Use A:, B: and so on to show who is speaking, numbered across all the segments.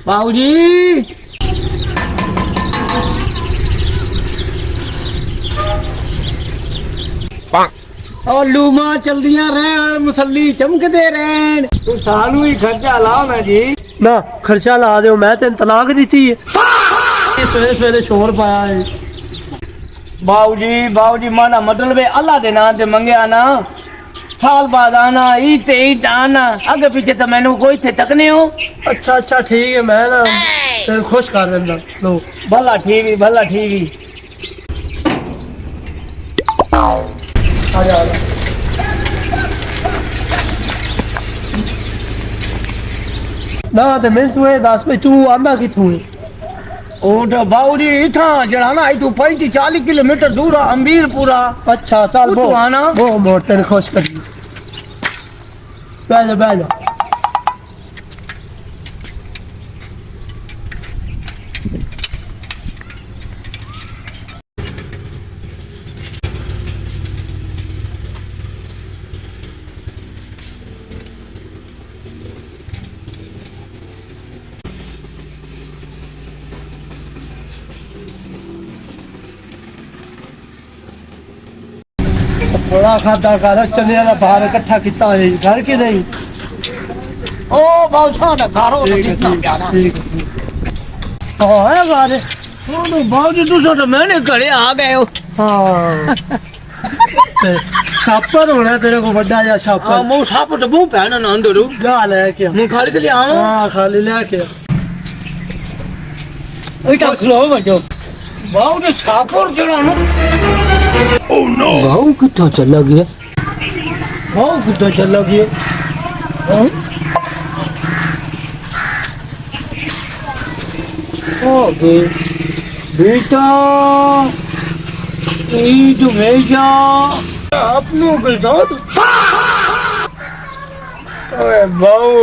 A: बाबूजी और लूमा चलदियां रहन मुसल्ली चमकदे रहन तू सानू ही खर्चा लाओ ना जी
B: ना खर्चा ला दो मैं तेन तलाक दी है सवेरे सवेरे शोर पाया है
A: बाबूजी माना मतलब है अल्लाह दे नाम ते मंगया ना साल बाद आना ते आना आगे पीछे तो मैनू कोई थे तकने हो।
B: अच्छा ठीक है मैं ना तेन खुश कर देना लो
A: भला ठीक ही
B: आजा ना ते मैं तू दस पे तू आंदा किथों है
A: ओ तो बाबूजी इथा जड़ा ना तू 35-40 किलोमीटर दूर अमीरपुरा।
B: अच्छा चल
A: तू आना
B: वो मोर तेन खुश कर बैठ जा थोड़ा खाता कर चने का बाहर इकट्ठा किया है घर के नहीं
A: ओ बादशाह ना खारो कितना प्यारा
B: हाँ है बारे
A: ओ बाबूजी तू तो मैंने घरे आ गए हो।
B: हाँ छापर होना तेरे को बड़ा या छापर
A: मो साप तो मुंह पहना ना अंदर
B: जा लेके
A: मुंह खाली के लिए आओ
B: हाँ खाली लेके
A: ओइटा स्लो मजो बाबूजी सापर चला ना ओ नो बाबू कितना चला गया ओके बेटा ईद हमेशा अपनों के साथ ओए बाबू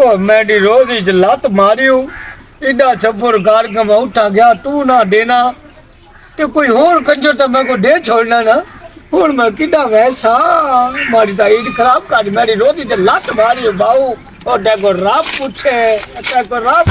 A: ओ मेरी रोजी च लत मारी हूँ इधर सफर कार के मैं उठा गया तू ना देना ते कोई और कंजो तो मैं को दे छोड़ना ना और मैं किदा वैसा मारी ता ईद खराब कर मेरी रोजी च लत मारी हूँ बाबू और देखो रात पूछे देखो रात